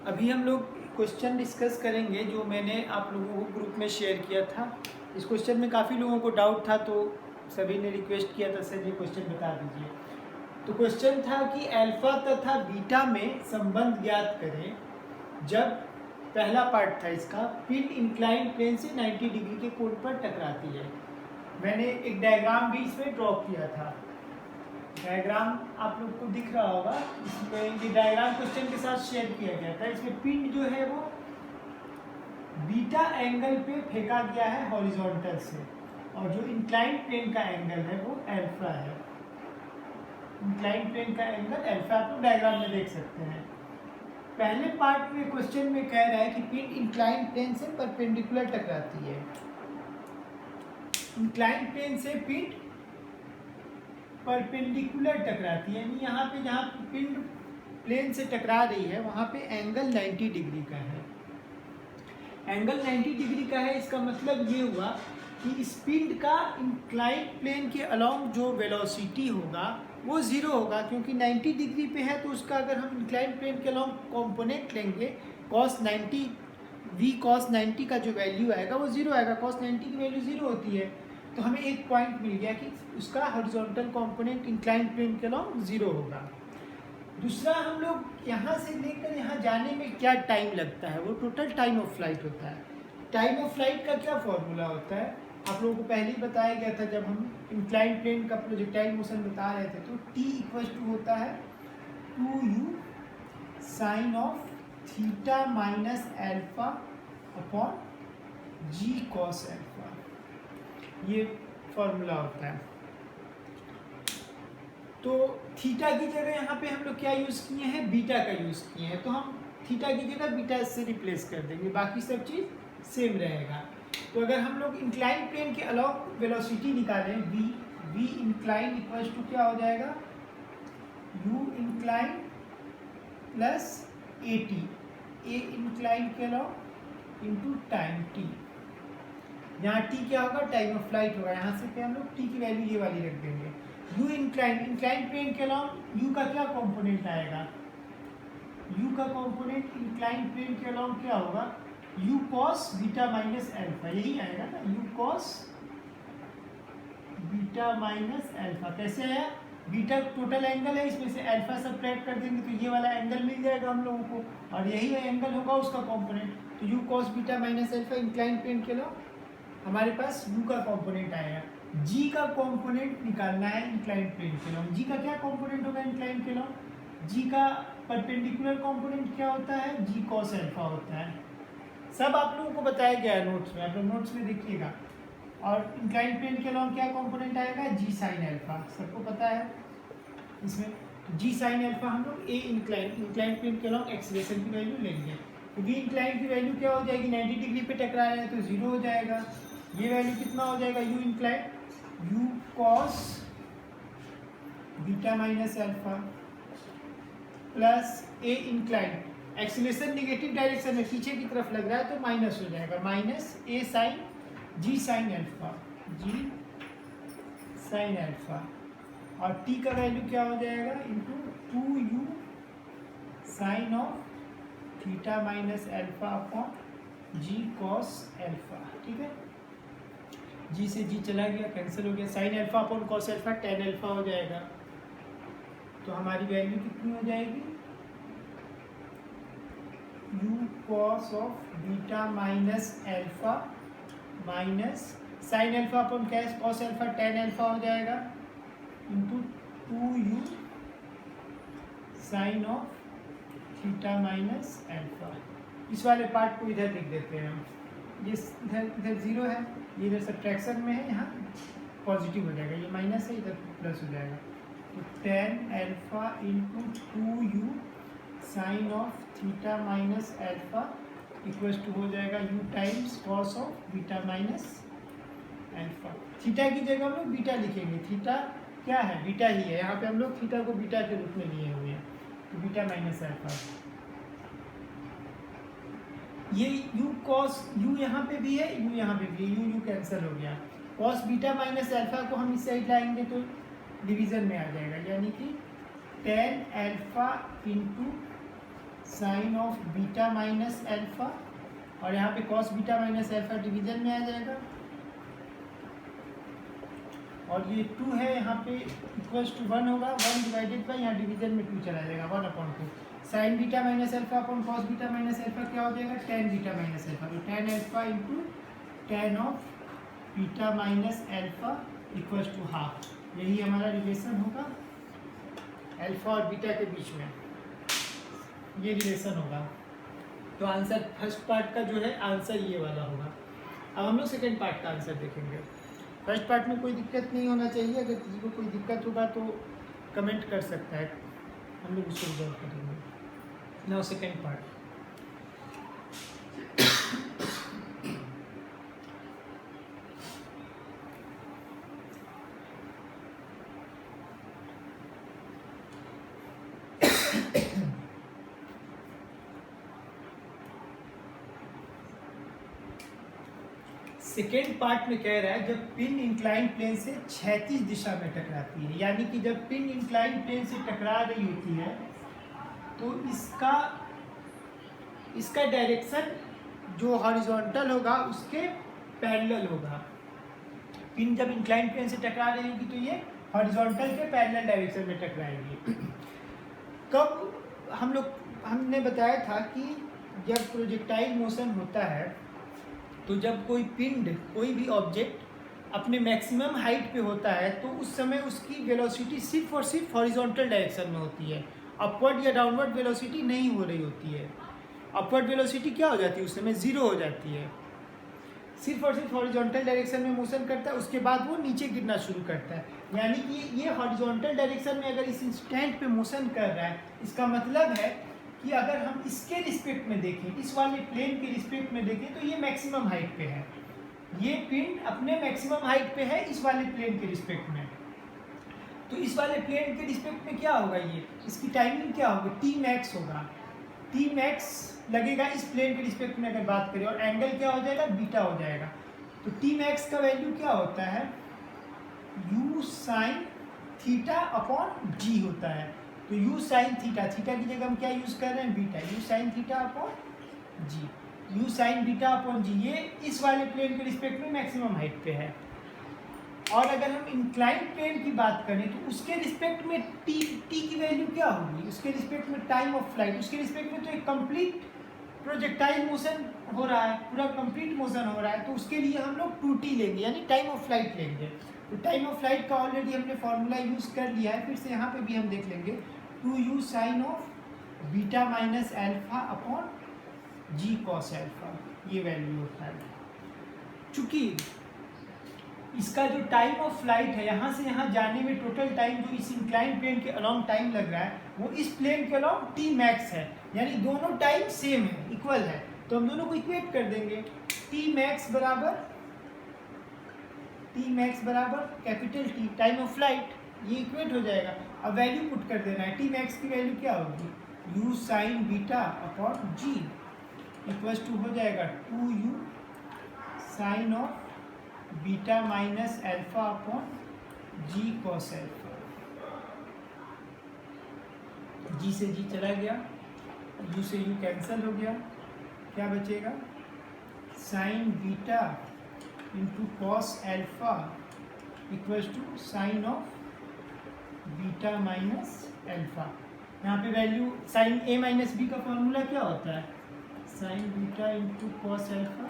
अभी हम लोग क्वेश्चन डिस्कस करेंगे जो मैंने आप लोगों को ग्रुप में शेयर किया था। इस क्वेश्चन में काफ़ी लोगों को डाउट था, तो सभी ने रिक्वेस्ट किया था सर ये क्वेश्चन बता दीजिए। तो क्वेश्चन था कि अल्फा तथा बीटा में संबंध ज्ञात करें जब पहला पार्ट था इसका, पिन इंक्लाइन प्लेन से 90 डिग्री के कोण पर टकराती है। मैंने एक डायग्राम भी इसमें ड्रॉ किया था। डायग्राम आप लोग को दिख रहा होगा। इसमें ये डायग्राम क्वेश्चन के साथ शेयर किया गया था। इसमें पिंड जो है वो बीटा एंगल पे फेंका गया है हॉरिजॉन्टल से, और जो इंक्लाइन प्लेन का एंगल है वो अल्फा है। इंक्लाइन प्लेन का एंगल अल्फा आप लोग डायग्राम में देख सकते हैं। पहले पार्ट में क्वेश्चन में कह रहा है कि पिंड इंक्लाइन प्लेन से परपेंडिकुलर टकराती है। इंक्लाइन प्लेन से पिंड परपेंडिकुलर टकराती है, यानी यहाँ पे जहाँ पिंड प्लेन से टकरा रही है वहाँ पे एंगल 90 डिग्री का है। एंगल 90 डिग्री का है, इसका मतलब ये हुआ कि इस पिंड का इंक्लाइन प्लेन के अलोंग जो वेलोसिटी होगा वो ज़ीरो होगा, क्योंकि 90 डिग्री पे है। तो उसका अगर हम इंक्लाइन प्लेन के अलोंग कॉम्पोनेंट लेंगे cos 90 v cos 90 का जो वैल्यू आएगा वो ज़ीरो आएगा। cos 90 की वैल्यू ज़ीरो होती है, तो हमें एक पॉइंट मिल गया कि उसका हॉरिजॉन्टल कंपोनेंट इंक्लाइन प्लेन के अलोंग ज़ीरो होगा। दूसरा, हम लोग यहाँ से लेकर यहाँ जाने में क्या टाइम लगता है, वो टोटल टाइम ऑफ फ्लाइट होता है। टाइम ऑफ फ्लाइट का क्या फॉर्मूला होता है आप लोगों को पहले ही बताया गया था जब हम इंक्लाइन प्लेन का प्रोजेक्टाइल मोशन बता रहे थे। तो t इक्वल टू होता है 2u sine of theta minus alpha upon ji cos alpha, ये फॉर्मूला होता है। तो थीटा की जगह यहाँ पे हम लोग क्या यूज़ किए हैं, बीटा का यूज़ किए हैं। तो हम थीटा की जगह बीटा से रिप्लेस कर देंगे, बाकी सब चीज़ सेम रहेगा। तो अगर हम लोग इंक्लाइन प्लेन के अलॉन्ग वेलोसिटी निकालें v इंक्लाइन इक्वल्स टू क्या हो जाएगा, u इंक्लाइन प्लस ए इंक्लाइन के अलॉन्ग इंटू टाइम t। यहाँ t क्या होगा, टाइम ऑफ फ्लाइट होगा। यहाँ से पे हम लोग t की वैल्यू ये वाली रख देंगे। u इंक्लाइन प्लेन के अलॉन्ग u का क्या कंपोनेंट आएगा, u का कंपोनेंट इंक्लाइन प्लेन के अलॉन्ग क्या होगा, u cos beta minus alpha, यही आएगा ना, u cos beta minus alpha. कैसे आया, बीटा टोटल एंगल है, इसमें से अल्फा सब्ट्रैक्ट कर देंगे तो ये वाला एंगल मिल जाएगा हम लोगों को, और यही एंगल होगा उसका कंपोनेंट। तो u cos beta minus alpha incline plane के अलॉन्ग हमारे पास u का कंपोनेंट आएगा। g का कंपोनेंट निकालना है इंक्लाइन प्लेन के अलॉन्ग। g का क्या कंपोनेंट होगा इंक्लाइन के अलॉन्ग, g का परपेंडिकुलर कंपोनेंट क्या होता है, g cos अल्फा होता है। सब आप लोगों को बताया गया है नोट्स में, आप लोग नोट्स में देखिएगा। और इंक्लाइन प्लेन के अलॉन्ग क्या कंपोनेंट आएगा, g साइन अल्फा, सबको पता है। इसमें g साइन अल्फा हम लोग a इंक्लाइन प्लेन के अलॉन्ग एक्सीलरेशन की वैल्यू लेंगे। तो v इंक्लाइन की वैल्यू क्या हो जाएगी, 90 डिग्री पे टकरा रहे हैं तो जीरो हो जाएगा। ये वैल्यू कितना हो जाएगा, u incline u cos beta minus alpha plus a incline, acceleration negative direction में पीछे की तरफ लग रहा है तो माइनस हो जाएगा, minus a sine g sine alpha, g sine alpha, और t का वैल्यू क्या हो जाएगा, into 2u sine of theta minus alpha upon g cos alpha. ठीक है, g से g चला गया, कैंसिल हो गया। Sign alpha upon cos alpha tan alpha हो जाएगा। तो हमारी वैल्यू कितनी हो जाएगी, u cos of beta minus alpha minus sine alpha upon cos alpha tan alpha हो जाएगा, into 2u sine of theta minus alpha. इस वाले पार्ट को इधर लिख देते हैं हम, ये इधर जीरो है, ये इधर सब्ट्रैक्शन में है, यहाँ पॉजिटिव हो जाएगा, ये माइनस है, इधर प्लस हो जाएगा। तो tan alpha into 2u sine of theta minus alpha equals to हो जाएगा u times cos of beta minus alpha. थीटा की जगह हम लोग बीटा लिखेंगे, थीटा क्या है, बीटा ही है। यहाँ पे हम लोग थीटा को बीटा के रूप में लिए हुए हैं, तो बीटा माइनस अल्फा। ये u cos u यहाँ पे भी है, u यहाँ पे भी है, u कैंसिल हो गया। cos बीटा माइनस अल्फा को हम इस साइड लाएंगे तो डिवीजन में आ जाएगा, यानी कि ten alpha into sine of beta minus alpha, और यहाँ पे cos beta minus alpha division में आ जाएगा, और ये 2 है यहाँ पे इक्वल्स टू 1 होगा, 1 डिवाइडेड बाई यहाँ डिवीजन में 2 चला जाएगा, 1/2। Sine beta minus alpha upon cos beta minus alpha क्या हो जाएगा, टेन बीटा माइनस एल्फा, तो tan alpha into tan of beta minus alpha equals to half. यही हमारा रिलेशन होगा एल्फा और बीटा के बीच में, ये रिलेशन होगा। तो आंसर फर्स्ट पार्ट का जो है आंसर ये वाला होगा। अब हम लोग सेकेंड पार्ट का आंसर देखेंगे। फर्स्ट पार्ट में कोई दिक्कत नहीं होना चाहिए, अगर किसी को कोई दिक्कत होगा तो कमेंट कर सकता है, हम लोग उसको रिजॉल्व करेंगे। Now second part. Second part में कह रहा है जब पिन इंक्लाइन प्लेन से क्षैतिज दिशा में टकराती है, यानी कि जब पिन इंक्लाइन प्लेन से टकरा रही होती है तो इसका डायरेक्शन जो हॉरिजॉन्टल होगा उसके पैरेलल होगा। पिन जब इंक्लाइन प्लेन से टकरा रही होगी तो ये हॉरिजॉन्टल के पैरेलल डायरेक्शन में टकराएगी। कब हमने बताया था कि जब प्रोजेक्टाइल मोशन होता है तो जब कोई पिंड, कोई भी ऑब्जेक्ट अपने मैक्सिमम हाइट पे होता है तो उस समय उसकी वेलोसिटी सिर्फ और सिर्फ हॉरिजॉन्टल डायरेक्शन में होती है, अपवर्ड या डाउनवर्ड वेलोसिटी नहीं हो रही होती है। अपवर्ड वेलोसिटी क्या हो जाती है, उस समय 0 हो जाती है। सिर्फ और सिर्फ हॉरिजॉन्टल डायरेक्शन में मोशन करता है, उसके बाद वो नीचे गिरना शुरू करता है। यानी कि ये हॉरिजॉन्टल डायरेक्शन में अगर इस इंस्टेंट पे मोशन कर रहा है, इसका मतलब है कि अगर हम इसके रिस्पेक्ट में देखें, इस वाले प्लेन के रिस्पेक्ट में देखें तो ये मैक्सिमम हाइट पे है, ये पिन अपने मैक्सिमम हाइट पे है इस वाले प्लेन के रिस्पेक्ट में। तो इस वाले प्लेन के रिस्पेक्ट में क्या होगा, ये इसकी टाइमिंग क्या होगी, टी मैक्स होगा। टी मैक्स लगेगा इस प्लेन के रिस्पेक्ट में अगर बात करें, और एंगल क्या हो जाएगा, बीटा हो जाएगा। तो टी मैक्स का वैल्यू क्या होता है, यू साइन थीटा अपॉन जी होता है। तो u साइन थीटा, थीटा की जगह हम क्या यूज कर रहे हैं, beta, u sine theta upon G, u sine beta upon G, ये इस वाले प्लेन के रिस्पेक्ट में मैक्सिमम हाइट पे है। और अगर हम इंक्लाइन प्लेन की बात करें तो उसके रिस्पेक्ट में t की वैल्यू क्या होगी, उसके रिस्पेक्ट में टाइम ऑफ फ्लाइट, उसके रिस्पेक्ट में तो एक कंप्लीट प्रोजेक्टाइल मोशन हो रहा है, पूरा कंप्लीट मोशन हो रहा है, तो उसके लिए हम लोग 2t लेंगे, यानी टाइम ऑफ फ्लाइट लेंगे। तो टाइम ऑफ फ्लाइट का ऑलरेडी हमने फॉर्मूला यूज़ कर लिया है, फिर से यहाँ पे भी हम देख लेंगे, 2u sine of beta minus alpha upon ji cos alpha, ये वैल्यू होता है। चूँकि इसका जो टाइम ऑफ फ्लाइट है यहाँ से यहाँ जाने में टोटल टाइम जो इस इंक्लाइन प्लेन के अलॉन्ग टाइम लग रहा है वो इस प्लेन के अलॉन्ग टी मैक्स है, यानी दोनों टाइम सेम है, इक्वल है। तो हम दोनों को इक्वेट कर देंगे, टी मैक्स बराबर capital T time of flight, ये इक्वेट हो जाएगा। अब वैल्यू पुट कर देना है, टी मैक्स की वैल्यू क्या होगी, u sine beta upon G equals to हो जाएगा 2u sine of beta minus alpha upon ji cos alpha. G से जी चला गया, u से u कैंसिल हो गया, क्या बचेगा, sine beta into cos alpha equals to sine of beta minus alpha. यहाँ पे value sine A minus B का फॉर्मूला क्या होता है, sine beta into cos alpha,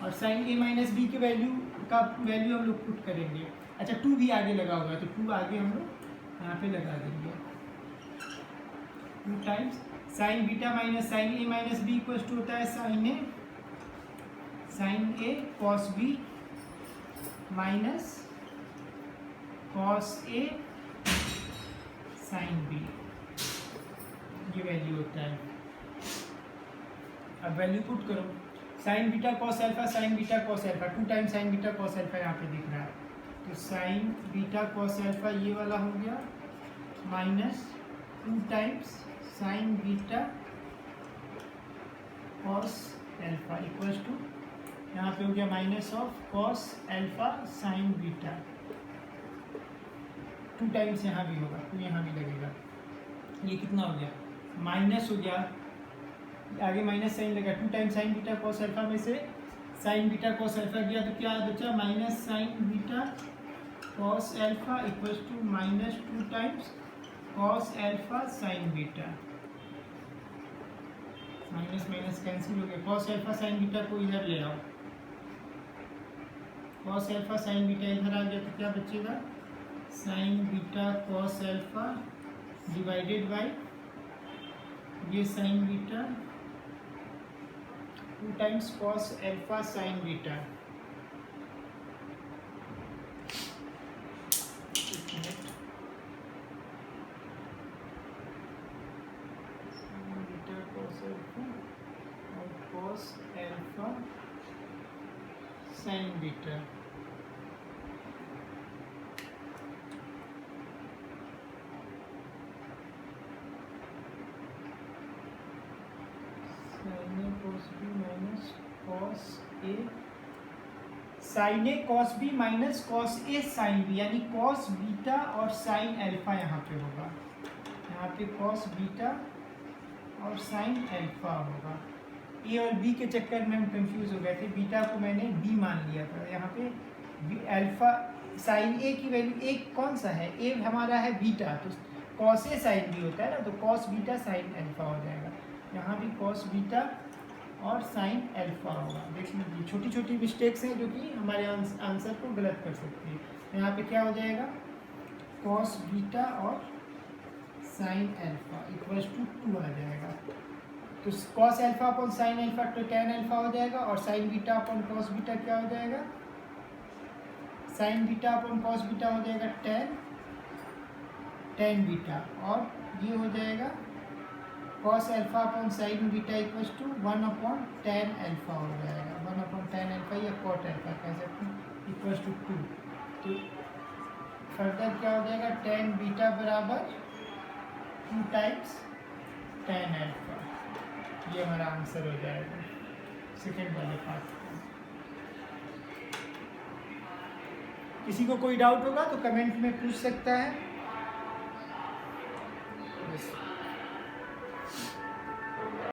और साइन ए माइनस बी के वैल्यू हम लोग पुट करेंगे। अच्छा 2 भी आगे लगा हुआ है तो 2 आगे हम लोग यहाँ पे लगा देंगे, 2 times sine beta minus sine A minus B equals to होता है sine A cos B minus cos A sine B, ये वैल्यू होता है। अब वैल्यू पुट करो, sine beta cos alpha sine beta cos alpha, 2 times sine beta cos alpha यहाँ पे दिख रहा है, तो साइन बीटा कॉस एल्फा ये वाला हो गया minus 2 times sine beta cos alpha equals to यहाँ पे हो गया minus of cos alpha sine beta, 2 times यहाँ भी होगा तो यहाँ भी लगेगा, ये कितना हो गया, माइनस हो गया आगे माइनस साइन लगा, 2 times sine beta cos alpha में से साइन बीटा कॉस अल्फा गया तो क्या बचा, minus sine beta cos alpha equals to minus 2 times cos alpha sine beta. Minus minus cancel हो गया, कॉस अल्फा साइन बीटा को इधर ले आओ, कॉस अल्फा साइन बीटा इधर आ गया तो क्या बचेगा, sine beta cos alpha divided by ये sine beta 2 times cos alpha sine beta. Beta cos alpha और cos alpha sine beta. Sine A cos B minus cos A sine B, यानी cos beta और sine alpha यहाँ पे होगा, यहाँ पे cos beta और साइन अल्फा होगा। ए और बी के चक्कर में हम कंफ्यूज हो गए थे, बीटा को मैंने बी मान लिया था, यहाँ पे अल्फा साइन ए की वैल्यू एक कौन सा है, ए हमारा है बीटा, तो कॉस ए साइन बी होता है ना, तो कॉस बीटा साइन अल्फा हो जाएगा, यहाँ भी कॉस बीटा और साइन अल्फा होगा। देख लीजिए छोटी छोटी मिस्टेक्स हैं जो कि हमारे आंसर को गलत कर सकती है। यहाँ पे क्या हो जाएगा, कॉस बीटा और साइन अल्फा इक्वल्स टू 2 आ जाएगा, तो cos alpha upon sine alpha तो टेन अल्फा हो जाएगा, और sine beta upon cos beta क्या हो जाएगा, sine beta upon cos beta हो जाएगा टेन बीटा, और ये हो जाएगा cos alpha upon sine beta equals to 1 upon tan alpha हो जाएगा, 1 अपॉन टेन अल्फा या कॉट अल्फा कह सकते हैं इक्वल्स टू 2। तो फर्दर क्या हो जाएगा, टेन बीटा बराबर 2 टाइम्स टेन अल्फा, ये हमारा आंसर हो जाएगा सेकेंड वाले पार्ट। किसी को कोई डाउट होगा तो कमेंट में पूछ सकता है।